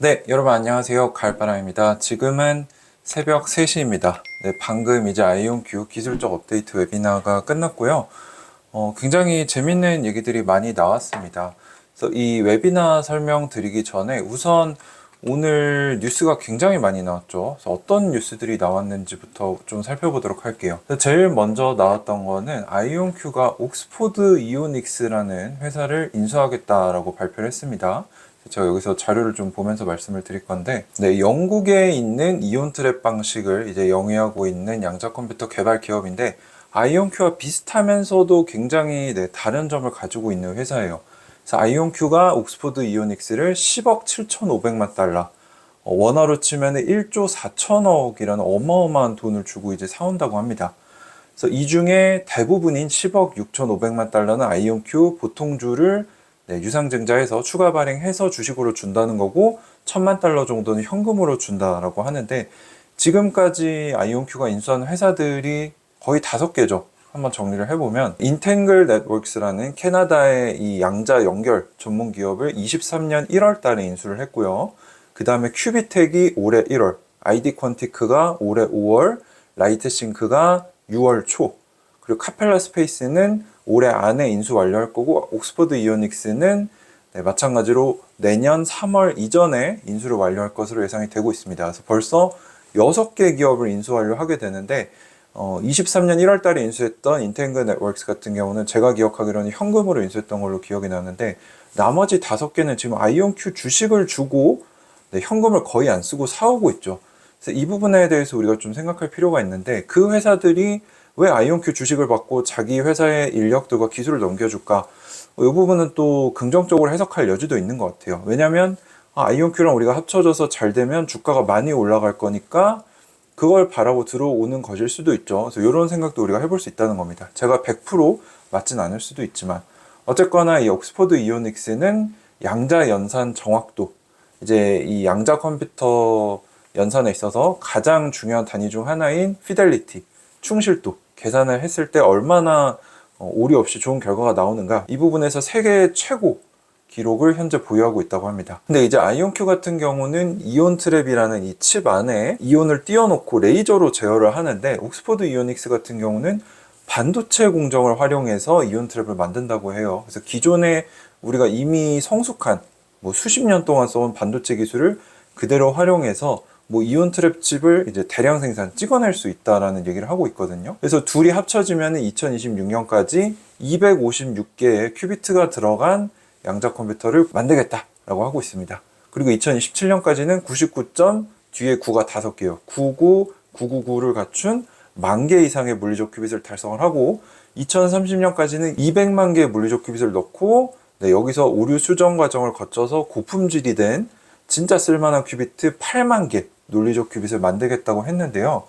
네, 여러분 안녕하세요. 가을바람입니다. 지금은 새벽 3시입니다. 네, 방금 이제 아이온큐 기술적 업데이트 웨비나가 끝났고요. 굉장히 재밌는 얘기들이 많이 나왔습니다. 그래서 이 웨비나 설명드리기 전에 우선 오늘 뉴스가 굉장히 많이 나왔죠. 그래서 어떤 뉴스들이 나왔는지부터 좀 살펴보도록 할게요. 제일 먼저 나왔던 거는 아이온큐가 옥스포드 이오닉스라는 회사를 인수하겠다라고 발표를 했습니다. 제가 여기서 자료를 좀 보면서 말씀을 드릴 건데, 네, 영국에 있는 이온 트랩 방식을 이제 영위하고 있는 양자 컴퓨터 개발 기업인데, 아이온큐와 비슷하면서도 굉장히 다른 점을 가지고 있는 회사예요. 그래서 아이온큐가 옥스포드 이오닉스를 10억 7,500만 달러, 원화로 치면 1조 4천억이라는 어마어마한 돈을 주고 이제 사온다고 합니다. 그래서 이 중에 대부분인 10억 6,500만 달러는 아이온큐 보통주를 유상증자해서 추가 발행해서 주식으로 준다는 거고 1,000만 달러 정도는 현금으로 준다라고 하는데, 지금까지 아이온큐가 인수한 회사들이 거의 5개죠. 한번 정리를 해보면 인탱글 네트워크스라는 캐나다의 이 양자 연결 전문 기업을 23년 1월 달에 인수를 했고요. 그 다음에 큐비텍이 올해 1월, 아이디 퀀티크가 올해 5월, 라이트싱크가 6월 초, 그리고 카펠라 스페이스는 올해 안에 인수 완료할 거고, 옥스포드 이오닉스는 마찬가지로 내년 3월 이전에 인수를 완료할 것으로 예상이 되고 있습니다. 그래서 벌써 6개 기업을 인수 완료하게 되는데, 23년 1월 달에 인수했던 인탱글 네트워크스 같은 경우는 제가 기억하기로는 현금으로 인수했던 걸로 기억이 나는데, 나머지 5개는 지금 아이온큐 주식을 주고 현금을 거의 안 쓰고 사오고 있죠. 그래서 이 부분에 대해서 우리가 좀 생각할 필요가 있는데, 그 회사들이 왜 아이온큐 주식을 받고 자기 회사의 인력들과 기술을 넘겨줄까? 이 부분은 또 긍정적으로 해석할 여지도 있는 것 같아요. 왜냐하면 아이온큐랑 우리가 합쳐져서 잘 되면 주가가 많이 올라갈 거니까 그걸 바라고 들어오는 것일 수도 있죠. 그래서 이런 생각도 우리가 해볼 수 있다는 겁니다. 제가 100% 맞진 않을 수도 있지만, 어쨌거나 이 옥스포드 이오닉스는 양자 연산 정확도, 이제 이 양자 컴퓨터 연산에 있어서 가장 중요한 단위 중 하나인 피델리티, 충실도, 계산을 했을 때 얼마나 오류 없이 좋은 결과가 나오는가, 이 부분에서 세계 최고 기록을 현재 보유하고 있다고 합니다. 근데 이제 아이온큐 같은 경우는 이온 트랩이라는 이 칩 안에 이온을 띄워놓고 레이저로 제어를 하는데, 옥스포드 이오닉스 같은 경우는 반도체 공정을 활용해서 이온 트랩을 만든다고 해요. 그래서 기존에 우리가 이미 성숙한 수십 년 동안 써온 반도체 기술을 그대로 활용해서 이온 트랩 칩을 이제 대량 생산 찍어낼 수 있다라는 얘기를 하고 있거든요. 그래서 둘이 합쳐지면 2026년까지 256개의 큐비트가 들어간 양자 컴퓨터를 만들겠다라고 하고 있습니다. 그리고 2027년까지는 99점 뒤에 9가 5개요. 99, 999를 갖춘 10,000개 이상의 물리적 큐빗을 달성을 하고, 2030년까지는 200만 개의 물리적 큐빗을 넣고, 여기서 오류 수정 과정을 거쳐서 고품질이 된 진짜 쓸만한 큐비트 8만 개 논리적 큐빗을 만들겠다고 했는데요.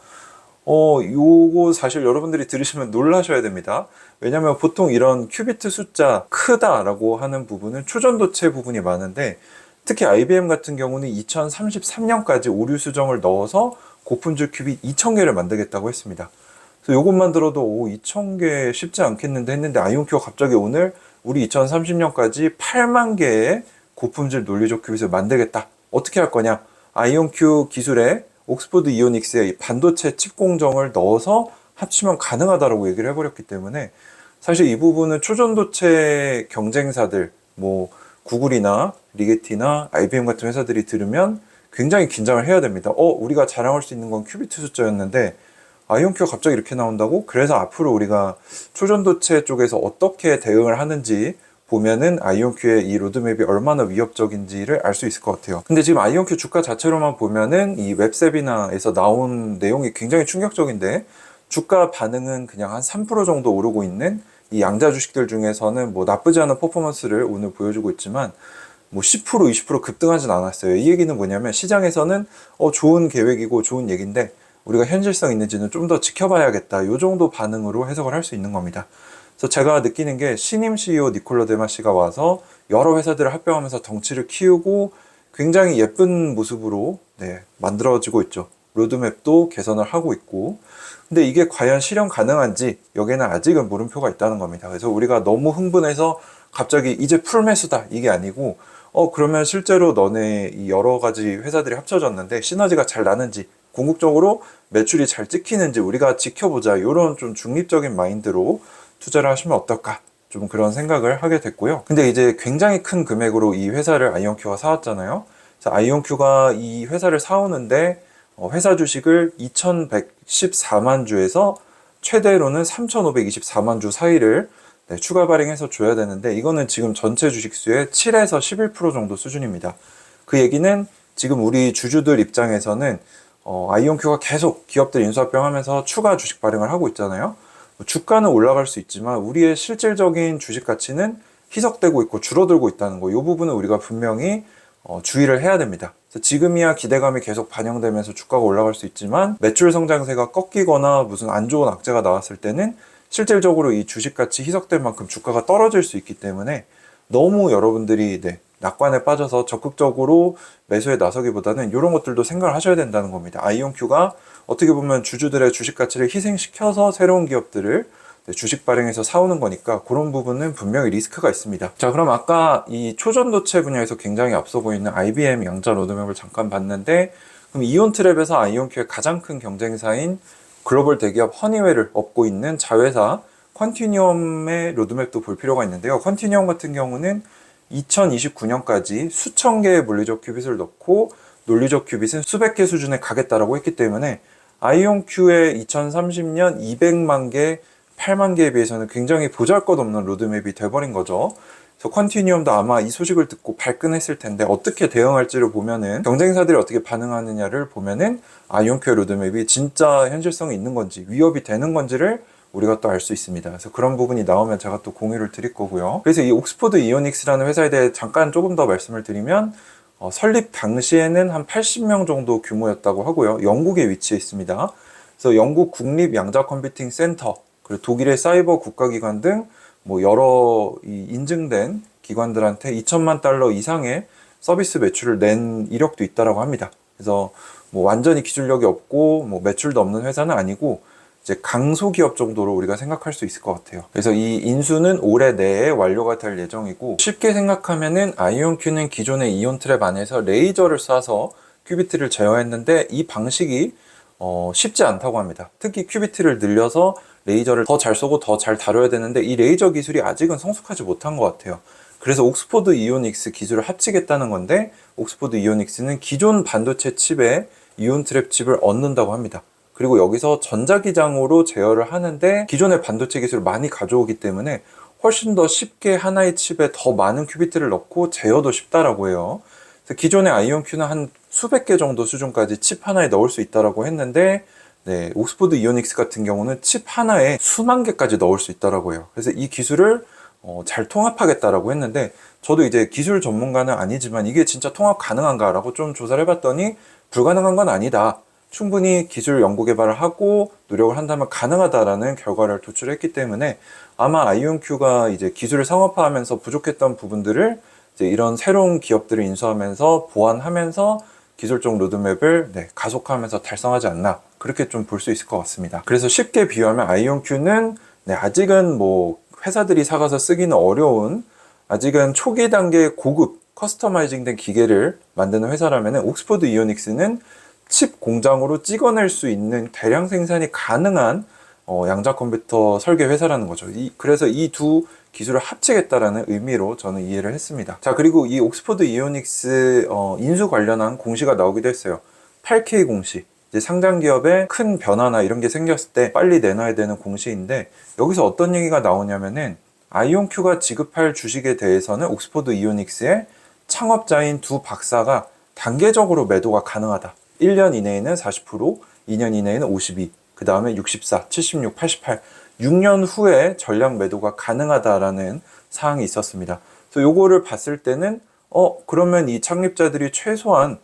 요거 사실 여러분들이 들으시면 놀라셔야 됩니다. 왜냐면 보통 이런 큐비트 숫자 크다라고 하는 부분은 초전도체 부분이 많은데, 특히 IBM 같은 경우는 2033년까지 오류 수정을 넣어서 고품질 큐빗 2,000개를 만들겠다고 했습니다. 그래서 요것만 들어도 2,000개 쉽지 않겠는데 했는데, 아이온큐가 갑자기 오늘 우리 2030년까지 8만 개의 고품질 논리적 큐빗을 만들겠다. 어떻게 할 거냐? 아이온큐 기술에 옥스포드 이오닉스의 반도체 칩 공정을 넣어서 합치면 가능하다라고 얘기를 해버렸기 때문에, 사실 이 부분은 초전도체 경쟁사들, 구글이나 리게티나 IBM 같은 회사들이 들으면 굉장히 긴장을 해야 됩니다. 우리가 자랑할 수 있는 건 큐비트 숫자였는데 아이온큐가 갑자기 이렇게 나온다고? 그래서 앞으로 우리가 초전도체 쪽에서 어떻게 대응을 하는지 보면은 아이온큐의 이 로드맵이 얼마나 위협적인지를 알 수 있을 것 같아요. 근데 지금 아이온큐 주가 자체로만 보면은 이 웹세비나에서 나온 내용이 굉장히 충격적인데, 주가 반응은 그냥 한 3% 정도 오르고 있는 이 양자 주식들 중에서는 나쁘지 않은 퍼포먼스를 오늘 보여주고 있지만 10%, 20% 급등하진 않았어요. 이 얘기는 뭐냐면, 시장에서는 좋은 계획이고 좋은 얘기인데 우리가 현실성 있는지는 좀 더 지켜봐야겠다, 요 정도 반응으로 해석을 할 수 있는 겁니다. 그래서 제가 느끼는 게, 신임 CEO 니콜라 데마 씨가 와서 여러 회사들을 합병하면서 덩치를 키우고 굉장히 예쁜 모습으로 만들어지고 있죠. 로드맵도 개선을 하고 있고, 근데 이게 과연 실현 가능한지 여기에는 아직은 물음표가 있다는 겁니다. 그래서 우리가 너무 흥분해서 갑자기 이제 풀매수다, 이게 아니고 그러면 실제로 너네 이 여러 가지 회사들이 합쳐졌는데 시너지가 잘 나는지, 궁극적으로 매출이 잘 찍히는지 우리가 지켜보자. 이런 좀 중립적인 마인드로 투자를 하시면 어떨까? 좀 그런 생각을 하게 됐고요. 근데 이제 굉장히 큰 금액으로 이 회사를 아이온큐가 사왔잖아요. 그래서 아이온큐가 이 회사를 사오는데 회사 주식을 2114만 주에서 최대로는 3524만 주 사이를 추가 발행해서 줘야 되는데, 이거는 지금 전체 주식수의 7에서 11% 정도 수준입니다. 그 얘기는 지금 우리 주주들 입장에서는 아이온큐가 계속 기업들 인수합병하면서 추가 주식 발행을 하고 있잖아요. 주가는 올라갈 수 있지만 우리의 실질적인 주식 가치는 희석되고 있고 줄어들고 있다는 거, 이 부분은 우리가 분명히 주의를 해야 됩니다. 지금이야 기대감이 계속 반영되면서 주가가 올라갈 수 있지만 매출 성장세가 꺾이거나 무슨 안 좋은 악재가 나왔을 때는 실질적으로 이 주식가치 희석될 만큼 주가가 떨어질 수 있기 때문에 너무 여러분들이 낙관에 빠져서 적극적으로 매수에 나서기보다는 이런 것들도 생각을 하셔야 된다는 겁니다. 아이온큐가 어떻게 보면 주주들의 주식가치를 희생시켜서 새로운 기업들을 주식 발행해서 사오는 거니까 그런 부분은 분명히 리스크가 있습니다. 자, 그럼 아까 이 초전도체 분야에서 굉장히 앞서 보이는 IBM 양자 로드맵을 잠깐 봤는데, 그럼 이온트랩에서 아이온큐의 가장 큰 경쟁사인 글로벌 대기업 허니웰을 업고 있는 자회사 컨티뉴엄의 로드맵도 볼 필요가 있는데요. 컨티뉴엄 같은 경우는 2029년까지 수천 개의 물리적 큐빗을 넣고 논리적 큐빗은 수백 개 수준에 가겠다라고 했기 때문에 아이온큐의 2030년 200만 개, 8만 개에 비해서는 굉장히 보잘것없는 로드맵이 돼버린 거죠. 그래서 컨티뉴엄도 아마 이 소식을 듣고 발끈했을 텐데 어떻게 대응할지를 보면은, 경쟁사들이 어떻게 반응하느냐를 보면은 아이온큐의 로드맵이 진짜 현실성이 있는 건지 위협이 되는 건지를 우리가 또 알 수 있습니다. 그래서 그런 부분이 나오면 제가 또 공유를 드릴 거고요. 그래서 이 옥스포드 이오닉스라는 회사에 대해 잠깐 조금 더 말씀을 드리면, 설립 당시에는 한 80명 정도 규모였다고 하고요. 영국에 위치해 있습니다. 그래서 영국 국립 양자 컴퓨팅 센터, 그리고 독일의 사이버 국가기관 등 뭐 여러 인증된 기관들한테 2천만 달러 이상의 서비스 매출을 낸 이력도 있다라고 합니다. 그래서 뭐 완전히 기술력이 없고 뭐 매출도 없는 회사는 아니고 이제 강소기업 정도로 우리가 생각할 수 있을 것 같아요. 그래서 이 인수는 올해 내에 완료가 될 예정이고, 쉽게 생각하면은 아이온큐는 기존의 이온트랩 안에서 레이저를 쏴서 큐비트를 제어했는데 이 방식이 쉽지 않다고 합니다. 특히 큐비트를 늘려서 레이저를 더 잘 쏘고 더 잘 다뤄야 되는데 이 레이저 기술이 아직은 성숙하지 못한 것 같아요. 그래서 옥스포드 이오닉스 기술을 합치겠다는 건데, 옥스포드 이오닉스는 기존 반도체 칩에 이온트랩 칩을 얻는다고 합니다. 그리고 여기서 전자기장으로 제어를 하는데 기존의 반도체 기술을 많이 가져오기 때문에 훨씬 더 쉽게 하나의 칩에 더 많은 큐비트를 넣고 제어도 쉽다라고 해요. 그래서 기존의 아이온큐는 한 수백 개 정도 수준까지 칩 하나에 넣을 수 있다라고 했는데, 옥스포드 이오닉스 같은 경우는 칩 하나에 수만 개까지 넣을 수 있다라고 해요. 그래서 이 기술을 잘 통합하겠다라고 했는데, 저도 이제 기술 전문가는 아니지만 이게 진짜 통합 가능한가라고 좀 조사를 해봤더니 불가능한 건 아니다. 충분히 기술 연구 개발을 하고 노력을 한다면 가능하다라는 결과를 도출했기 때문에 아마 아이온큐가 이제 기술을 상업화하면서 부족했던 부분들을 이제 이런 새로운 기업들을 인수하면서 보완하면서 기술적 로드맵을 가속화하면서 달성하지 않나, 그렇게 좀 볼 수 있을 것 같습니다. 그래서 쉽게 비유하면 아이온큐는 아직은 뭐 회사들이 사가서 쓰기는 어려운, 아직은 초기 단계의 고급 커스터마이징 된 기계를 만드는 회사라면, 옥스포드 이오닉스는 칩 공장으로 찍어낼 수 있는 대량 생산이 가능한 양자 컴퓨터 설계 회사라는 거죠. 그래서 이 두 기술을 합치겠다라는 의미로 저는 이해를 했습니다. 자, 그리고 이 옥스포드 이오닉스 인수 관련한 공시가 나오기도 했어요. 8K 공시. 이제 상장 기업에 큰 변화나 이런 게 생겼을 때 빨리 내놔야 되는 공시인데, 여기서 어떤 얘기가 나오냐면은 아이온큐가 지급할 주식에 대해서는 옥스포드 이오닉스의 창업자인 두 박사가 단계적으로 매도가 가능하다. 1년 이내에는 40%, 2년 이내에는 52, 그 다음에 64, 76, 88, 6년 후에 전량 매도가 가능하다라는 사항이 있었습니다. 그래서 요거를 봤을 때는 그러면 이 창립자들이 최소한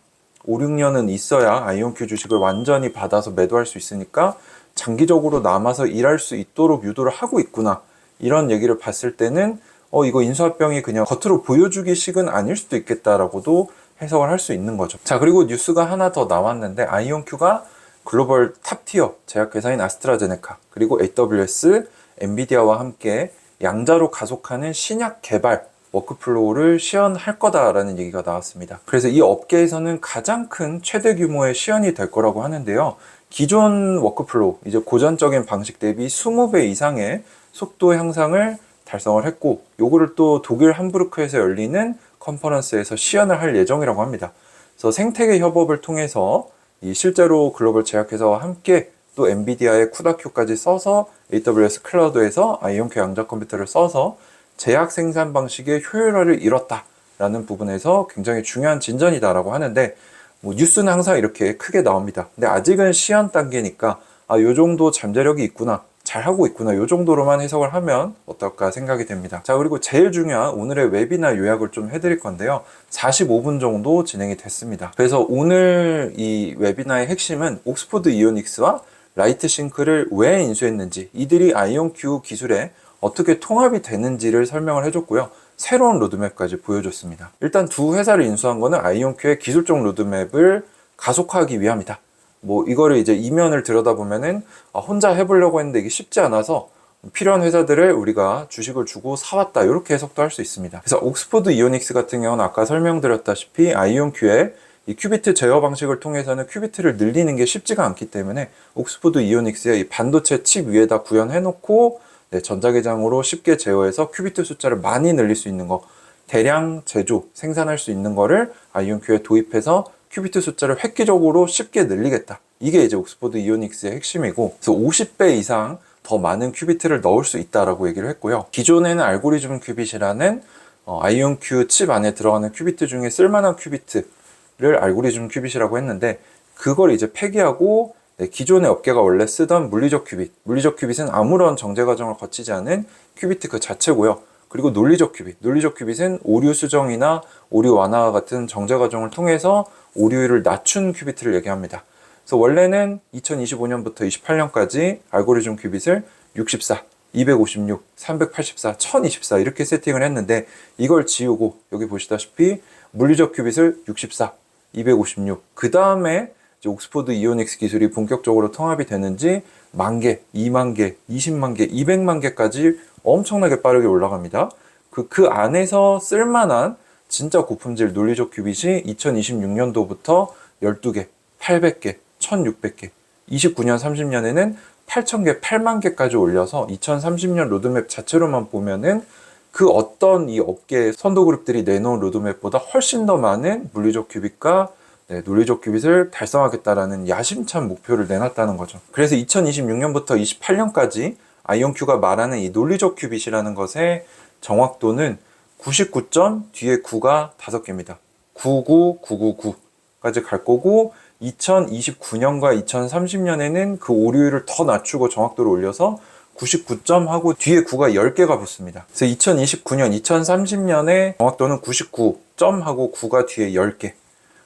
5, 6년은 있어야 아이온큐 주식을 완전히 받아서 매도할 수 있으니까 장기적으로 남아서 일할 수 있도록 유도를 하고 있구나, 이런 얘기를 봤을 때는 이거 인수합병이 그냥 겉으로 보여주기식은 아닐 수도 있겠다라고도 해석을 할 수 있는 거죠. 자, 그리고 뉴스가 하나 더 나왔는데, 아이온큐가 글로벌 탑티어 제약회사인 아스트라제네카, 그리고 AWS, 엔비디아와 함께 양자로 가속하는 신약 개발, 워크플로우를 시연할 거다라는 얘기가 나왔습니다. 그래서 이 업계에서는 가장 큰 최대 규모의 시연이 될 거라고 하는데요. 기존 워크플로우, 이제 고전적인 방식 대비 20배 이상의 속도 향상을 달성을 했고, 요거를 또 독일 함부르크에서 열리는 컨퍼런스에서 시연을 할 예정이라고 합니다. 그래서 생태계 협업을 통해서 이 실제로 글로벌 제약회사와 함께 또 엔비디아의 쿠다큐까지 써서 AWS 클라우드에서 아이온큐 양자 컴퓨터를 써서 제약 생산 방식의 효율화를 이뤘다라는 부분에서 굉장히 중요한 진전이다라고 하는데, 뭐 뉴스는 항상 이렇게 크게 나옵니다. 근데 아직은 시연 단계니까 요 정도 잠재력이 있구나, 잘하고 있구나, 요 정도로만 해석을 하면 어떨까 생각이 됩니다. 자, 그리고 제일 중요한 오늘의 웨비나 요약을 좀 해드릴 건데요. 45분 정도 진행이 됐습니다. 그래서 오늘 이 웨비나의 핵심은 옥스포드 이오닉스와 라이트싱크를 왜 인수했는지, 이들이 아이온큐 기술에 어떻게 통합이 되는지를 설명을 해줬고요. 새로운 로드맵까지 보여줬습니다. 일단 두 회사를 인수한 거는 아이온큐의 기술적 로드맵을 가속화하기 위함이다. 뭐 이거를 이제 이면을 들여다보면은 혼자 해보려고 했는데 이게 쉽지 않아서 필요한 회사들을 우리가 주식을 주고 사왔다, 이렇게 해석도 할 수 있습니다. 그래서 옥스포드 이오닉스 같은 경우는 아까 설명드렸다시피 아이온큐의 이 큐비트 제어 방식을 통해서는 큐비트를 늘리는 게 쉽지가 않기 때문에 옥스포드 이오닉스의 이 반도체 칩 위에다 구현해 놓고 전자기장으로 쉽게 제어해서 큐비트 숫자를 많이 늘릴 수 있는 거, 대량 제조, 생산할 수 있는 거를 아이온큐에 도입해서 큐비트 숫자를 획기적으로 쉽게 늘리겠다. 이게 이제 옥스포드 이오닉스의 핵심이고, 그래서 50배 이상 더 많은 큐비트를 넣을 수 있다라고 얘기를 했고요. 기존에는 알고리즘 큐빗이라는 아이온큐 칩 안에 들어가는 큐비트 중에 쓸만한 큐비트를 알고리즘 큐빗이라고 했는데, 그걸 이제 폐기하고 기존의 업계가 원래 쓰던 물리적 큐빗은 아무런 정제 과정을 거치지 않은 큐비트 그 자체고요. 그리고 논리적 큐빗은 오류 수정이나 오류 완화 같은 정제 과정을 통해서 오류율을 낮춘 큐비트를 얘기합니다. 그래서 원래는 2025년부터 28년까지 알고리즘 큐빗을 64, 256, 384, 1024 이렇게 세팅을 했는데, 이걸 지우고 여기 보시다시피 물리적 큐빗을 64, 256, 그 다음에 옥스포드 이오닉스 기술이 본격적으로 통합이 되는지 10,000개, 20,000개, 20만 개, 200만 개까지 엄청나게 빠르게 올라갑니다. 그 안에서 쓸만한 진짜 고품질 논리적 큐빗이 2026년도부터 12개, 800개, 1600개, 29년, 30년에는 8,000개, 8만 개까지 올려서 2030년 로드맵 자체로만 보면은 그 어떤 이 업계 선도 그룹들이 내놓은 로드맵보다 훨씬 더 많은 물리적 큐빗과 논리적 큐빗을 달성하겠다라는 야심찬 목표를 내놨다는 거죠. 그래서 2026년부터 28년까지 아이온큐가 말하는 이 논리적 큐빗이라는 것의 정확도는 99점 뒤에 9가 5개입니다. 99999까지 갈 거고, 2029년과 2030년에는 그 오류율을 더 낮추고 정확도를 올려서 99점 하고 뒤에 9가 10개가 붙습니다. 그래서 2029년, 2030년에 정확도는 99점 하고 9가 뒤에 10개.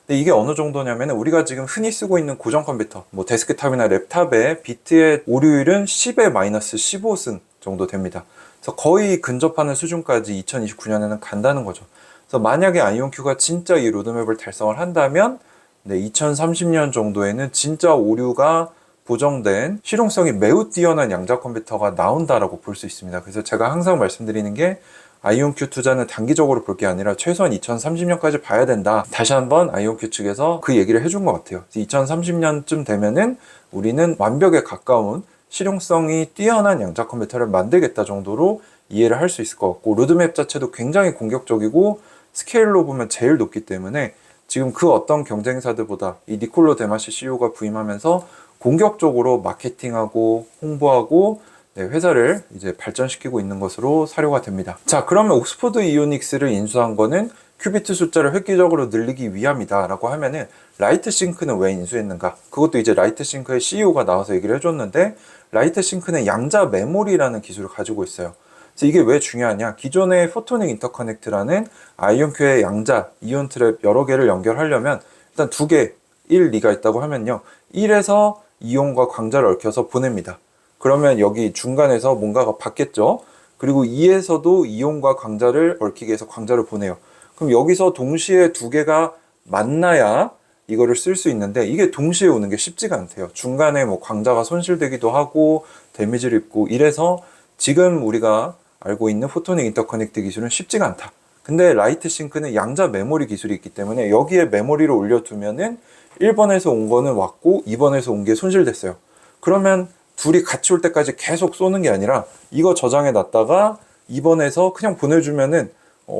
근데 이게 어느 정도냐면, 우리가 지금 흔히 쓰고 있는 고전 컴퓨터, 뭐 데스크탑이나 랩탑의 비트의 오류율은 10의 마이너스 15승 정도 됩니다. 그래서 거의 근접하는 수준까지 2029년에는 간다는 거죠. 그래서 만약에 아이온큐가 진짜 이 로드맵을 달성을 한다면 2030년 정도에는 진짜 오류가 보정된 실용성이 매우 뛰어난 양자 컴퓨터가 나온다라고 볼 수 있습니다. 그래서 제가 항상 말씀드리는 게, 아이온큐 투자는 단기적으로 볼 게 아니라 최소한 2030년까지 봐야 된다. 다시 한번 아이온큐 측에서 그 얘기를 해준 것 같아요. 2030년쯤 되면은 우리는 완벽에 가까운 실용성이 뛰어난 양자 컴퓨터를 만들겠다 정도로 이해를 할 수 있을 것 같고, 로드맵 자체도 굉장히 공격적이고 스케일로 보면 제일 높기 때문에 지금 그 어떤 경쟁사들보다 이 니콜로 데마시 CEO가 부임하면서 공격적으로 마케팅하고 홍보하고 회사를 이제 발전시키고 있는 것으로 사료가 됩니다. 자, 그러면 옥스포드 이오닉스를 인수한 거는 큐비트 숫자를 획기적으로 늘리기 위함이다 라고 하면은, 라이트싱크는 왜 인수했는가? 그것도 이제 라이트싱크의 CEO가 나와서 얘기를 해줬는데, 라이트싱크는 양자 메모리라는 기술을 가지고 있어요. 그래서 이게 왜 중요하냐? 기존의 포토닉 인터커넥트라는 아이온큐의 양자, 이온 트랩 여러 개를 연결하려면 일단 두 개, 1, 2가 있다고 하면요, 1에서 이온과 광자를 얽혀서 보냅니다. 그러면 여기 중간에서 뭔가가 받겠죠. 그리고 2에서도 이온과 광자를 얽히게 해서 광자를 보내요. 그럼 여기서 동시에 두 개가 만나야 이거를 쓸 수 있는데, 이게 동시에 오는 게 쉽지가 않대요. 중간에 뭐 광자가 손실되기도 하고 데미지를 입고 이래서 지금 우리가 알고 있는 포토닉 인터커넥트 기술은 쉽지가 않다. 근데 라이트싱크는 양자 메모리 기술이 있기 때문에 여기에 메모리를 올려두면은 1번에서 온 거는 왔고 2번에서 온 게 손실됐어요. 그러면 둘이 같이 올 때까지 계속 쏘는 게 아니라 이거 저장해 놨다가 2번에서 그냥 보내주면은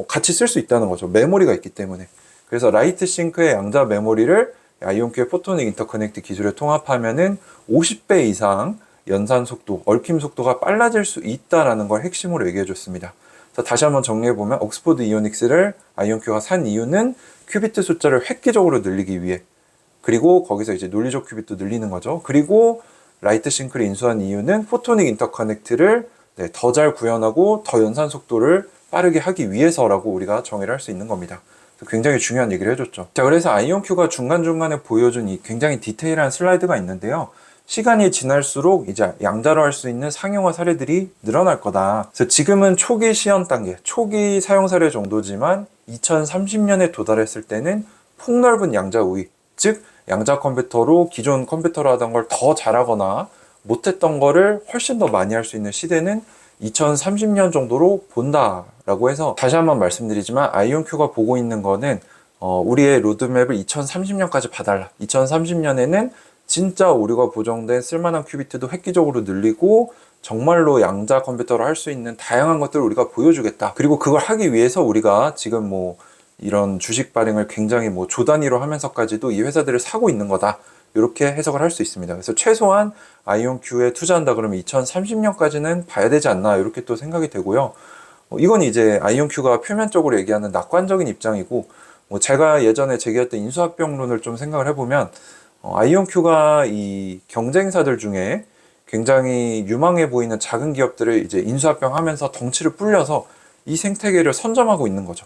같이 쓸 수 있다는 거죠. 메모리가 있기 때문에. 그래서 라이트싱크의 양자 메모리를 아이온큐의 포토닉 인터커넥트 기술에 통합하면은 50배 이상 연산 속도, 얽힘 속도가 빨라질 수 있다라는 걸 핵심으로 얘기해 줬습니다. 다시 한번 정리해 보면 옥스포드 이오닉스를 아이온큐가 산 이유는 큐비트 숫자를 획기적으로 늘리기 위해, 그리고 거기서 이제 논리적 큐빗도 늘리는 거죠. 그리고 라이트 싱크를 인수한 이유는 포토닉 인터커넥트를 더 잘 구현하고 더 연산 속도를 빠르게 하기 위해서라고 우리가 정의를 할 수 있는 겁니다. 굉장히 중요한 얘기를 해줬죠. 자, 그래서 아이온큐가 중간중간에 보여준 이 굉장히 디테일한 슬라이드가 있는데요. 시간이 지날수록 이제 양자로 할 수 있는 상용화 사례들이 늘어날 거다. 그래서 지금은 초기 시연 단계, 초기 사용 사례 정도지만 2030년에 도달했을 때는 폭넓은 양자 우위, 즉 양자 컴퓨터로 기존 컴퓨터로 하던 걸 더 잘하거나 못했던 거를 훨씬 더 많이 할 수 있는 시대는 2030년 정도로 본다라고 해서, 다시 한번 말씀드리지만 아이온큐가 보고 있는 거는 우리의 로드맵을 2030년까지 봐달라. 2030년에는 진짜 오류가 보정된 쓸만한 큐비트도 획기적으로 늘리고 정말로 양자 컴퓨터로 할 수 있는 다양한 것들을 우리가 보여주겠다. 그리고 그걸 하기 위해서 우리가 지금 이런 주식 발행을 굉장히 조 단위로 하면서까지도 이 회사들을 사고 있는 거다. 이렇게 해석을 할 수 있습니다. 그래서 최소한 아이온큐에 투자한다 그러면 2030년까지는 봐야 되지 않나, 이렇게 또 생각이 되고요. 이건 이제 아이온큐가 표면적으로 얘기하는 낙관적인 입장이고, 제가 예전에 제기했던 인수합병론을 좀 생각을 해보면 아이온큐가 이 경쟁사들 중에 굉장히 유망해 보이는 작은 기업들을 이제 인수합병하면서 덩치를 불려서 이 생태계를 선점하고 있는 거죠.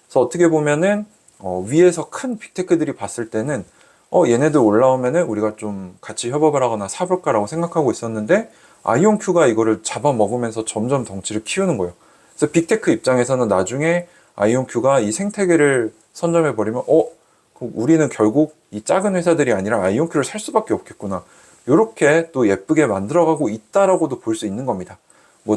그래서 어떻게 보면은 위에서 큰 빅테크들이 봤을 때는 얘네들 올라오면은 우리가 좀 같이 협업을 하거나 사볼까라고 생각하고 있었는데 아이온큐가 이거를 잡아먹으면서 점점 덩치를 키우는 거예요. 그래서 빅테크 입장에서는 나중에 아이온큐가 이 생태계를 선점해버리면 그럼 우리는 결국 이 작은 회사들이 아니라 아이온큐를 살 수밖에 없겠구나. 이렇게 또 예쁘게 만들어가고 있다라고도 볼 수 있는 겁니다.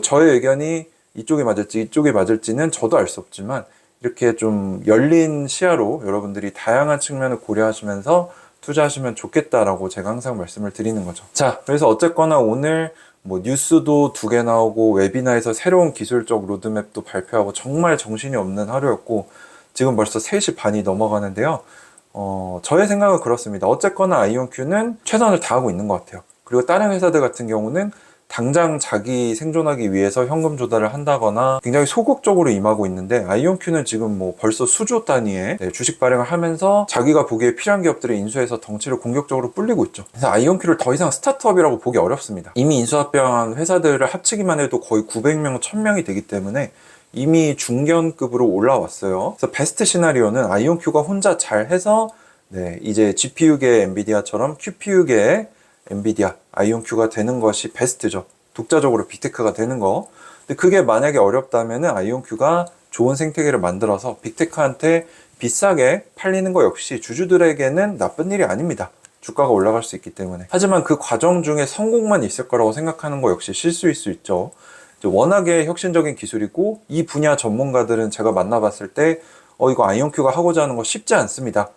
저의 의견이 이쪽이 맞을지 이쪽이 맞을지는 저도 알 수 없지만 이렇게 좀 열린 시야로 여러분들이 다양한 측면을 고려하시면서 투자하시면 좋겠다라고 제가 항상 말씀을 드리는 거죠. 자, 그래서 어쨌거나 오늘 뉴스도 2개 나오고 웨비나에서 새로운 기술적 로드맵도 발표하고 정말 정신이 없는 하루였고, 지금 벌써 3시 반이 넘어가는데요. 저의 생각은 그렇습니다. 어쨌거나 아이온큐는 최선을 다하고 있는 것 같아요. 그리고 다른 회사들 같은 경우는 당장 자기 생존하기 위해서 현금 조달을 한다거나 굉장히 소극적으로 임하고 있는데, 아이온큐는 지금 벌써 수조 단위의 주식 발행을 하면서 자기가 보기에 필요한 기업들을 인수해서 덩치를 공격적으로 불리고 있죠. 그래서 아이온큐를 더 이상 스타트업이라고 보기 어렵습니다. 이미 인수합병한 회사들을 합치기만 해도 거의 900명, 1000명이 되기 때문에 이미 중견급으로 올라왔어요. 그래서 베스트 시나리오는 아이온큐가 혼자 잘해서 이제 GPU계 엔비디아처럼 QPU계 엔비디아, 아이온큐가 되는 것이 베스트죠. 독자적으로 빅테크가 되는 거. 근데 그게 만약에 어렵다면은 아이온큐가 좋은 생태계를 만들어서 빅테크한테 비싸게 팔리는 거 역시 주주들에게는 나쁜 일이 아닙니다. 주가가 올라갈 수 있기 때문에. 하지만 그 과정 중에 성공만 있을 거라고 생각하는 거 역시 실수일 수 있죠. 워낙에 혁신적인 기술이고 이 분야 전문가들은 제가 만나봤을 때 이거 아이온큐가 하고자 하는 거 쉽지 않습니다.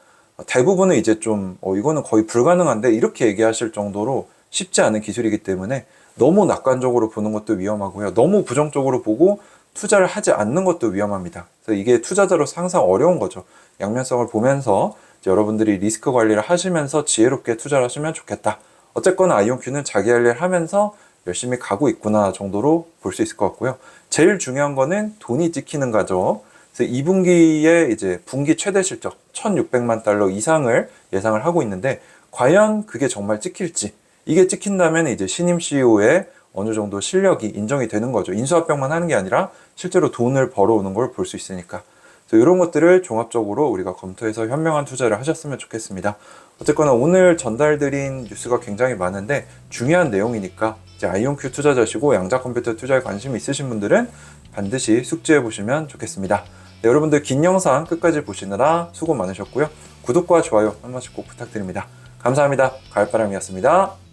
대부분은 이제 이거는 거의 불가능한데 이렇게 얘기하실 정도로 쉽지 않은 기술이기 때문에 너무 낙관적으로 보는 것도 위험하고요. 너무 부정적으로 보고 투자를 하지 않는 것도 위험합니다. 그래서 이게 투자자로서 항상 어려운 거죠. 양면성을 보면서 여러분들이 리스크 관리를 하시면서 지혜롭게 투자를 하시면 좋겠다. 어쨌거나 아이온큐는 자기 할 일 하면서 열심히 가고 있구나 정도로 볼 수 있을 것 같고요. 제일 중요한 거는 돈이 찍히는 거죠. 그래서 2분기에 이제 분기 최대 실적 1,600만 달러 이상을 예상을 하고 있는데, 과연 그게 정말 찍힐지, 이게 찍힌다면 이제 신임 CEO의 어느 정도 실력이 인정이 되는 거죠. 인수합병만 하는 게 아니라 실제로 돈을 벌어오는 걸 볼 수 있으니까. 그래서 이런 것들을 종합적으로 우리가 검토해서 현명한 투자를 하셨으면 좋겠습니다. 어쨌거나 오늘 전달드린 뉴스가 굉장히 많은데 중요한 내용이니까 이제 아이온큐 투자자시고 양자 컴퓨터 투자에 관심이 있으신 분들은 반드시 숙지해 보시면 좋겠습니다. 네, 여러분들 긴 영상 끝까지 보시느라 수고 많으셨고요. 구독과 좋아요 한 번씩 꼭 부탁드립니다. 감사합니다. 가을바람이었습니다.